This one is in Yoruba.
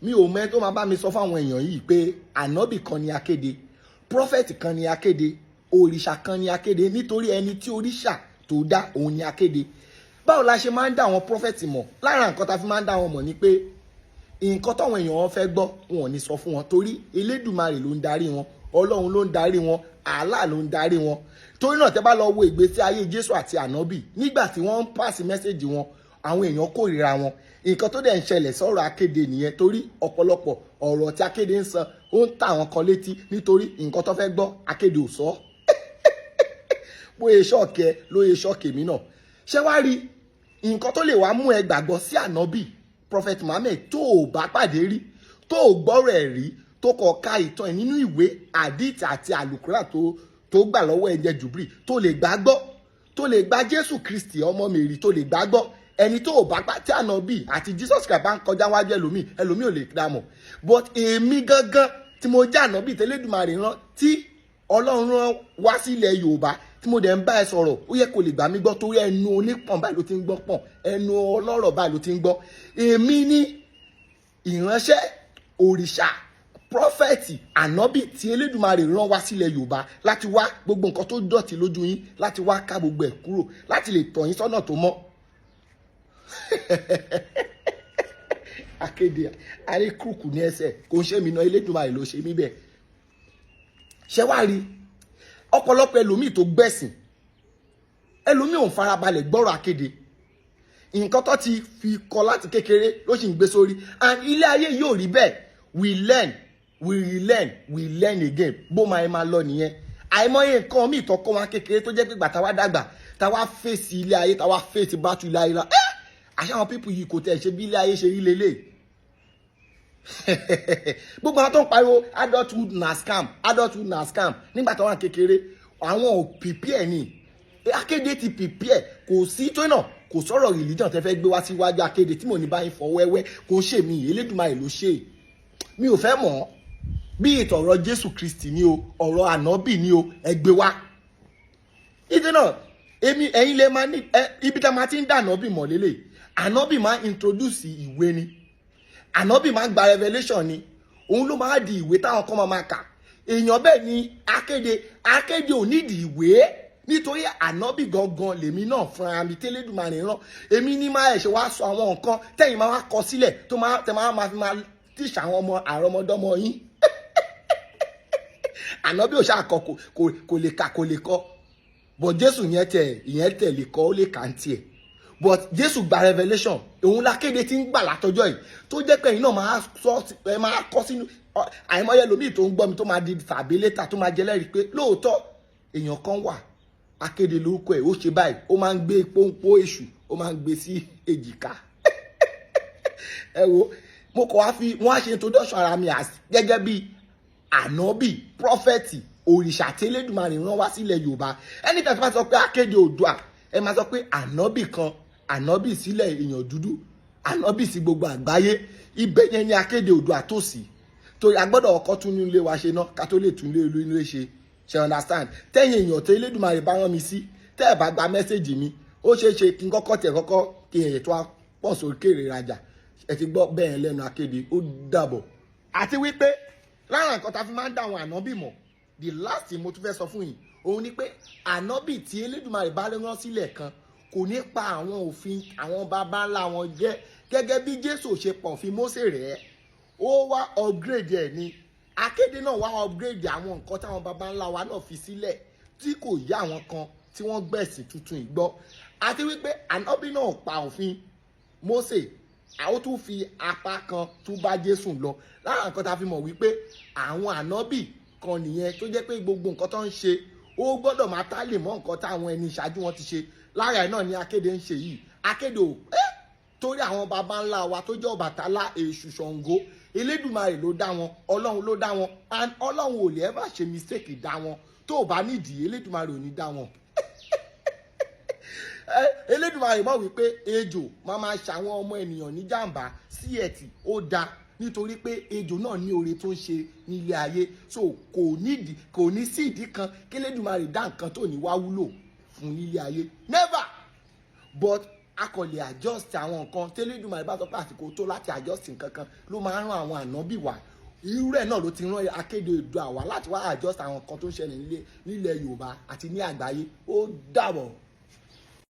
mi ò mẹ́ tó máa bá mi sọ fáwọn èèyàn yìí pé ànábì kan ni akéde, prọfẹ̀tì kan ni akéde, òrìṣà kan ni akéde, nítorí ẹni tí òrìṣà tó dá òun ni akéde. Báwo la ṣe máa ń dá àwọn prọfẹ̀tì mọ̀? Lára nǹkan tá fi máa ń dá wọn mọ̀ ni pé nǹkan táwọn èèyàn wọn fẹ́ gbọ́ wọn ò ní sọ fún wọn, torí Elédùmarè ló ń darí wọn, Ọlọ́run ló ń darí wọn, Allah ló ń darí wọn. Torí náà tẹ́ bá lọ wo ìgbésí ayé Jésù àti ànábì, nígbà tí wọ́n ń pàṣẹ mẹ́sẹ̀jì wọn, àwọn èèyàn kórìíra wọn. Nǹkan tó dẹ̀ ń ṣẹlẹ̀ sọ̀rọ̀ akéde nìyẹn, torí ọ̀pọ̀lọpọ̀ ọ̀rọ̀ tí akéde ń sọ ó ń tà wọn kan létí, nítorí nǹkan tó fẹ́ gbọ́ akéde ò sọ. Bóyá ṣọ́ọ̀kẹ́ ló yẹ ṣọ́ọ̀kẹ́ mi náà. Ṣé wá rí nǹkan tó lè wá mú ẹ gbàgbọ́ sí ànábì Prophet Muhammad tó o bá pàdé rí, tó o gbọ́rọ̀ ẹ̀ rí, tó kọ ka ìtàn ẹ̀ nínú ìwé àdìtì àti àlùkùránì tó gbà lọ́wọ́ ẹ̀jẹ̀ jùbìrì, tó lè gbàgbọ́, tó lè gba Jésù Kristi ọmọ Mary, tó lè gbàgbọ́. Ẹni tó o bá pa tí ànábì àti Jesus Christ bá ń kọjá wájú ẹlòmíì ò lè dá mọ̀. But èmi gangan tí mo jẹ́ ànábì tẹ́lẹ̀dùmarè rán, tí Ọlọ́run rán wá sílẹ̀ Yorùbá, tí mo dẹ̀ ń bá ẹ sọ̀rọ̀, ó yẹ kó lè gbà mí gbọ́, torí ẹnu onípọ̀n báyìí ló ti ń gbọ́ pọ̀n, ẹnu ọlọ́rọ̀ báyìí ló ti ń gbọ́. Èmi ní ìránṣẹ́ òrìṣà prọfẹ̀tì ànábì tí Elédùmarè rán wá sílẹ̀ Yorùbá láti wá gbogbo nǹkan tó dọ̀tí lójú yín, láti wá ká gbogbo ẹ̀ kúrò, láti lè tọ̀ yín sọ́nà tó mọ́. Akéde arékùkù ní ẹsẹ̀ kò ń ṣe mí náà, Elédùmarè ló ṣe mí bẹ́ẹ̀. Ṣé wá rí ọ̀pọ̀lọpọ̀ ẹlòmíì tó gbẹ̀sìn, ẹlòmíì ò ń farabalẹ̀ gbọ́rọ̀ akéde. Nǹkan tó ti fi kọ́ láti kékeré ló sì ń gbé sórí, and ilé ayé yóò rí bẹ́ẹ̀. We learn, we relearn, we learn again. Bó máa lọ nìyẹn. Àìmọye nǹkan míì tó kọ́ wọn kékeré tó jẹ́ pé gbà tá wá dàgbà, tá wá fèsì ilé ayé, tá wá fèsì bátú ilé ayé la. Àṣà àwọn pípù yìí kò tẹ̀ ṣe bí ilé ayé ṣe rí lélẹ̀. Gbogbo àwọn tó ń pariwo adulthood na scam, adulthood na scam, nígbà tó wà kékeré àwọn ò prepare ni. Akéde ti prepare, kò sí tó náà, kò sọ̀rọ̀ religion tẹ́ fẹ́ gbé wá síwájú akéde tí mo ní báyìí fọ wẹ́wẹ́, kò ṣe mí, Elédùmarè ló ṣe. Mi ò fẹ́ mọ̀ bí ètò ọ̀rọ̀ Jésù Kristi ni o, ọ̀rọ̀ ànábì ni o, ẹ gbé wá. Ìdí náà ẹ̀yin lè máa ní ibi tá máa ti ń dá ànábì mọ̀ lélẹ̀. Ànábì máa introduce ìwé ni, ànábì máa gba revelation ni, òun ló máa di ìwé táwọn kan máa kà. Èèyàn bẹ́ẹ̀ ni akéde ò nídìí ìwé, nítorí ànábì gangan lèmi náà fúnra mi tẹ́lẹ̀dùmarè rán. Èmi ní máa ẹ̀ṣẹ̀ wá sọ àwọn nǹkan tẹ́yìn máa wá kọ sílẹ̀ tó máa fi máa tíṣà àwọn ọmọ àrọmọdọ́mọ yín. Ànábì ò ṣáà kọ kò lè kà kò lè kọ, but Jésù ìyẹn tẹ̀ lè kọ, ó lè kà ń tiẹ̀. But Jésù gba revelation, òun lákéde tí ń gbà látọjọ́ yìí, tó jẹ́ pé ẹ̀yin náà máa kọ sínú. Àìmọye lòmíì tó ń gbọ́ mi tó máa di tàbí létà tó máa jẹ́lẹ́rìí pé lóòótọ́ èèyàn kan wà, akéde lórúkọ ẹ̀, ó ṣe báyìí, ó máa ń gbé pọ́npọ́ èṣù, ó máa ń gbé sí èjìká. Ẹ wo, mo kọ̀ wá fi wọ́n á ṣe introduction ara mi gẹ́gẹ́ bí ànábì prọfẹ̀tì òrìṣà tí Elédùmarè rán wá sílẹ̀ Yorùbá. Ẹni tẹ̀sí máa sọ pé akéde Oòduà, ẹ máa sọ pé ànábì kan, ànábì sílẹ̀ èèyàn dúdú, ànábì sí gbogbo àgbáyé. Ibẹ̀ yẹn ni akéde Oòduà tó sí, torí a gbọ́dọ̀ ọkọ̀ tún ní ilé wa ṣe náà ká tó lè tún ilé ṣe. Ṣe understand? Tẹ́yìn èèyàn tí Elédùmarè bá rán mi sí, tẹ́ ẹ̀ bá gba mẹ́sẹ̀jì mi, ó ṣeé ṣe kí n kọ́kọ́ kí èèyàn tó pọ̀ sókèrè rajà. Ẹ ti gbọ́ bẹ́ẹ̀ lẹ́nu akéde, ó dàbọ̀. Àti wípé lára nǹkan tá fi máa ń dá àwọn ànábì mọ̀, the last thing mo tún fẹ́ sọ fún yín, òun ni pé ànábì tí Elédùmarè bá rán sílẹ̀ kan kò ní pa àwọn òfin àwọn baba ńlá wọn jẹ́, gẹ́gẹ́ bí Jésù ṣe pọ̀ òfin Mósè rẹ̀. Ó wá upgrade ẹ̀ ni. Akéde náà wá upgrade àwọn nǹkan táwọn baba ńlá wa náà fi sílẹ̀ tí kò yá àwọn kan tí wọ́n gbẹ̀sìn tuntun ìgbọ́. Àti wípé ànábì náà pa òfin Mósè, àwọn tún fi apá kan tún bá Jésù lọ. Lára nǹkan tá fi mọ̀ wípé àwọn ànábì kan nìyẹn tó jẹ́ pé gbogbo nǹkan tó ń ṣe ó gbọ́dọ̀ máa tálè mọ́ nǹkan táwọn ẹni ìṣáájú wọn ti ṣe. Lára ẹ̀ náà ni akéde ń ṣe yìí. Akéde ò torí àwọn baba ńlá wa tó jẹ́ Ọbàtálá, Èṣù, Ṣàngó, Elédùmarè ló dá wọn, Ọlọ́run ló dá wọn, and Ọlọ́run ò lè ever ṣe mistake dá wọn. Tó o bá nídìí, Elédùmarè ò ní dá wọn. Elédùmarè mọ̀ wípé ejò máa ṣàwọn ọmọ ènìyàn ní jàǹbá sí ẹ̀tì, ó dáa, nítorí pé ejò náà ní oore tó ń ṣe nílé ayé. So kò ní sí ìdí kan kí Elédùmarè dá nǹkan tó ní wá wúlò fún nílé ayé, never. But a kò lè adjust àwọn nǹkan tẹ́lẹ̀dùmarè bá sọ pé àsìkò tó láti adjust nǹkan kan ló máa ń rán àwọn ànábì wá. Irú ẹ̀ náà ló ti rán akéde Oòduà wá láti wá adjust àwọn nǹkan tó ń ṣẹlẹ̀ nílẹ̀ Yorùbá àti ní àgbáyé. Ó dàbọ̀.